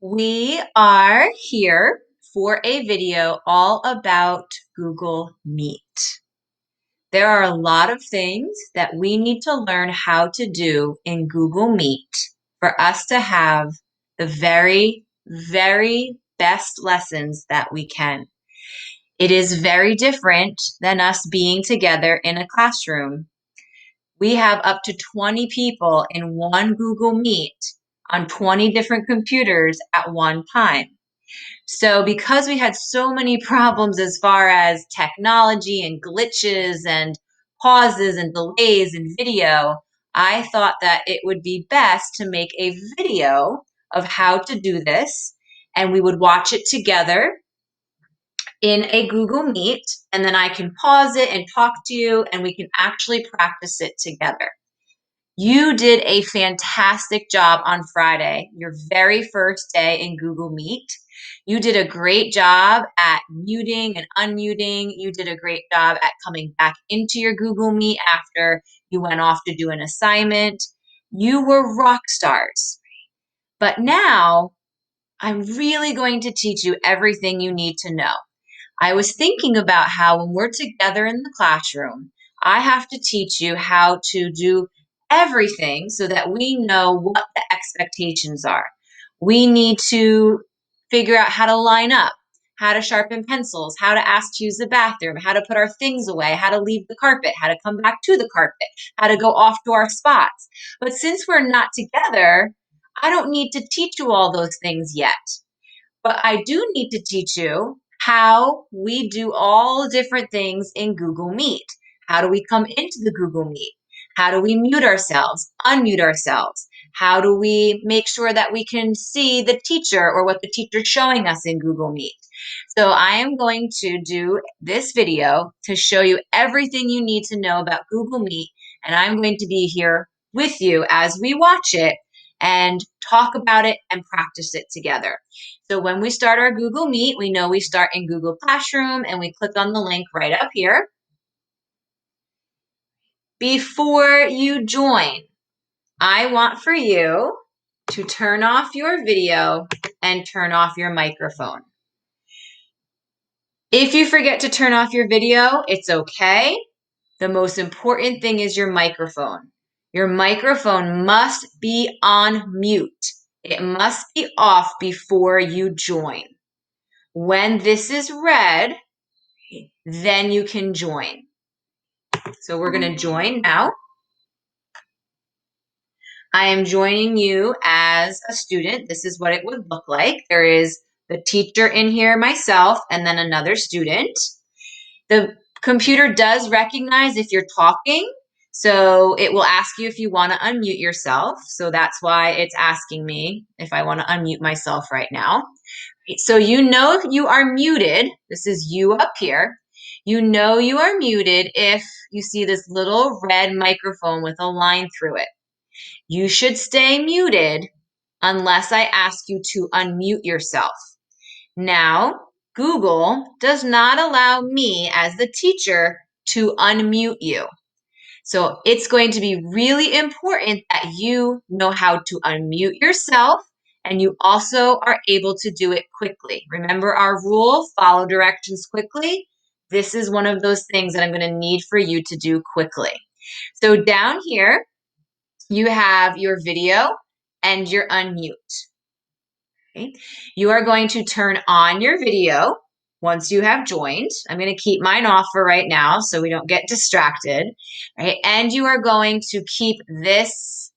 We are here for a video all about Google Meet. There are a lot of things that we need to learn how to do in Google Meet for us to have the very best lessons that we can. It is very different than us being together in a classroom. We have up to 20 people in one Google Meet on 20 different computers at one time. So because we had so many problems as far as technology and glitches and pauses and delays in video, I thought that it would be best to make a video of how to do this, and we would watch it together in a Google Meet, and then I can pause it and talk to you, and we can actually practice it together. You did a fantastic job on Friday, your very first day in Google Meet. You did a great job at muting and unmuting. You did a great job at coming back into your Google Meet after you went off to do an assignment. You were rock stars. But now I'm really going to teach you everything you need to know. I was thinking about how when we're together in the classroom, I have to teach you how to do everything so that we know what the expectations are. We need to figure out how to line up, how to sharpen pencils, how to ask to use the bathroom, how to put our things away, how to leave the carpet, how to come back to the carpet, how to go off to our spots. But since we're not together, I don't need to teach you all those things yet. But I do need to teach you how we do all different things in Google Meet. How do we come into the Google Meet? How do we mute ourselves, unmute ourselves? How do we make sure that we can see the teacher or what the teacher's showing us in Google Meet? So I am going to do this video to show you everything you need to know about Google Meet, and I'm going to be here with you as we watch it and talk about it and practice it together. So when we start our Google Meet, we know we start in Google Classroom and we click on the link right up here. Before you join, I want for you to turn off your video and turn off your microphone. If you forget to turn off your video, it's okay. The most important thing is your microphone. Your microphone must be on mute. It must be off before you join. When this is red, then you can join. So we're going to join now. I am joining you as a student. This is what it would look like. There is the teacher in here, myself, and then another student. The computer does recognize if you're talking, so it will ask you if you want to unmute yourself. So that's why it's asking me if I want to unmute myself right now. So you know if you are muted, this is you up here. You know you are muted if you see this little red microphone with a line through it. You should stay muted unless I ask you to unmute yourself. Now, Google does not allow me as the teacher to unmute you. So it's going to be really important that you know how to unmute yourself and you also are able to do it quickly. Remember our rule, follow directions quickly. This is one of those things that I'm going to need for you to do quickly. So down here, you have your video and your unmute. Okay. You are going to turn on your video once you have joined. I'm going to keep mine off for right now so we don't get distracted. Right? And you are going to keep this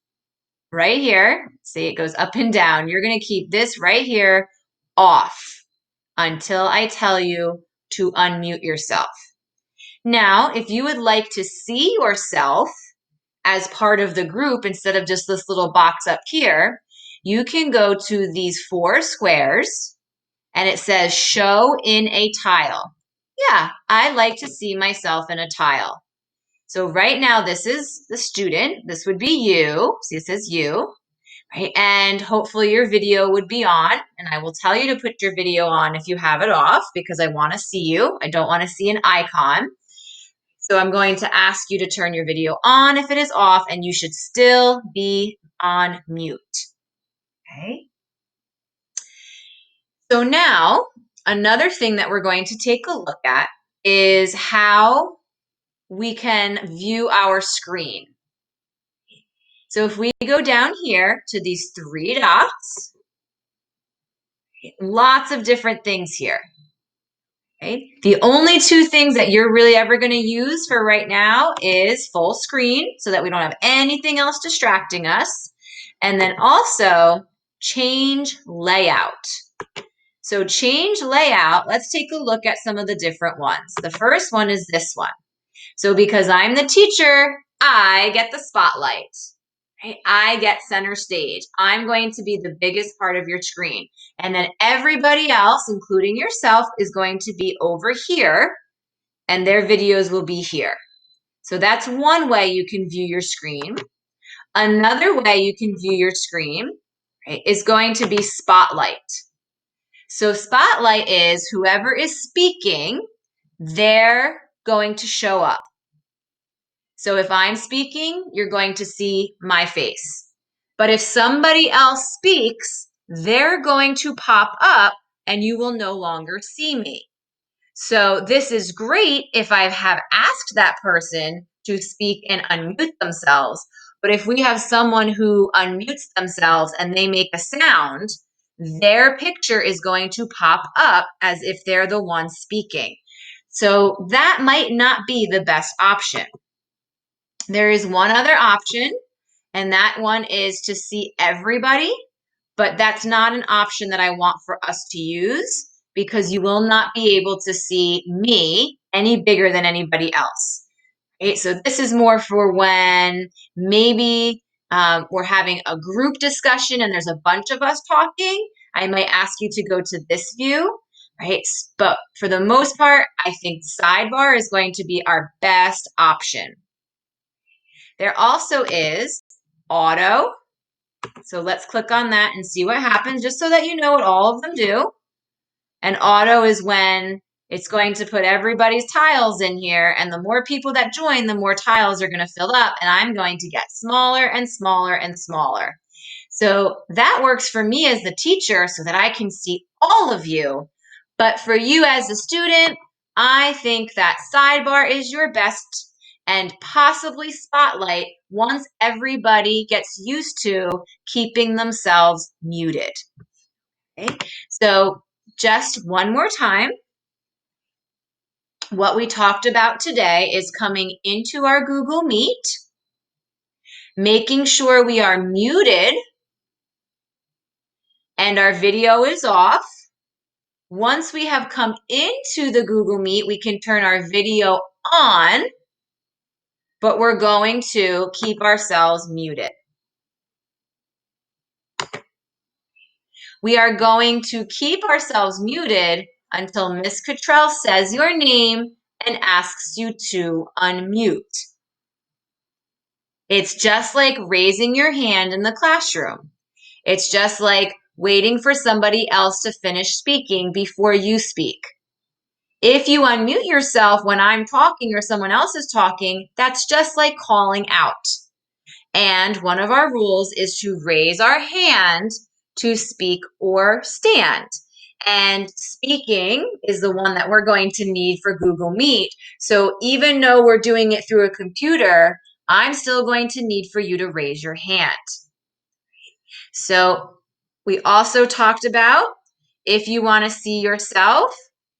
right here. See, it goes up and down. You're going to keep this right here off until I tell you to unmute yourself. Now, if you would like to see yourself as part of the group instead of just this little box up here, you can go to these 4 squares and it says show in a tile. Yeah, I like to see myself in a tile. So right now, this is the student. This would be you. See, it says you, right? And hopefully your video would be on. And I will tell you to put your video on if you have it off because I want to see you. I don't want to see an icon. So I'm going to ask you to turn your video on if it is off, and you should still be on mute. Okay. So now, another thing that we're going to take a look at is how we can view our screen. So if we go down here to these three dots, lots of different things here. Okay? The only two things that you're really ever going to use for right now is full screen so that we don't have anything else distracting us. And then also change layout. So change layout, let's take a look at some of the different ones. The first one is this one. So because I'm the teacher, I get the spotlight. Right? I get center stage. I'm going to be the biggest part of your screen. And then everybody else, including yourself, is going to be over here, and their videos will be here. So that's one way you can view your screen. Another way you can view your screen, right, is going to be spotlight. So spotlight is whoever is speaking, they're going to show up. So if I'm speaking, you're going to see my face. But if somebody else speaks, they're going to pop up and you will no longer see me. So this is great if I have asked that person to speak and unmute themselves. But if we have someone who unmutes themselves and they make a sound, their picture is going to pop up as if they're the one speaking. So that might not be the best option. There is one other option, and that one is to see everybody, but that's not an option that I want for us to use because you will not be able to see me any bigger than anybody else. Okay, so this is more for when maybe we're having a group discussion and there's a bunch of us talking. I might ask you to go to this view, right? But for the most part, I think sidebar is going to be our best option. There also is auto. So let's click on that and see what happens, just so that you know what all of them do. And auto is when it's going to put everybody's tiles in here, and the more people that join, the more tiles are going to fill up, and I'm going to get smaller and smaller and smaller. So that works for me as the teacher so that I can see all of you. But for you as a student, I think that sidebar is your best, and possibly spotlight once everybody gets used to keeping themselves muted. Okay? So just one more time, what we talked about today is coming into our Google Meet, making sure we are muted and our video is off. Once we have come into the Google Meet, we can turn our video on, but we're going to keep ourselves muted. We are going to keep ourselves muted until Ms. Cottrell says your name and asks you to unmute. It's just like raising your hand in the classroom. It's just like waiting for somebody else to finish speaking before you speak. If you unmute yourself when I'm talking or someone else is talking, that's just like calling out. And one of our rules is to raise our hand to speak or stand. And speaking is the one that we're going to need for Google Meet. So even though we're doing it through a computer, I'm still going to need for you to raise your hand. So we also talked about if you want to see yourself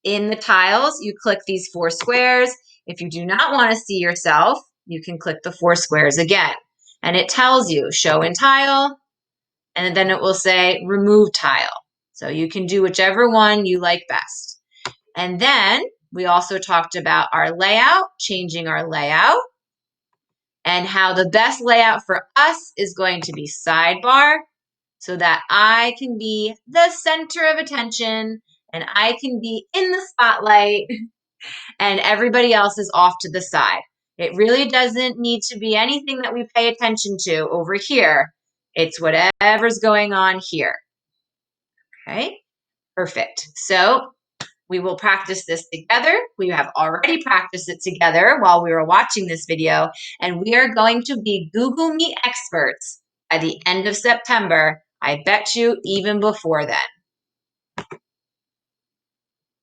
in the tiles, you click these 4 squares. If you do not want to see yourself, you can click the 4 squares again. And it tells you show in tile, and then it will say remove tile. So you can do whichever one you like best. And then we also talked about our layout, changing our layout, and how the best layout for us is going to be sidebar, so that I can be the center of attention and I can be in the spotlight and everybody else is off to the side. It really doesn't need to be anything that we pay attention to over here. It's whatever's going on here. Okay, perfect. So we will practice this together. We have already practiced it together while we were watching this video, and we are going to be Google Meet experts by the end of September. I bet you even before then.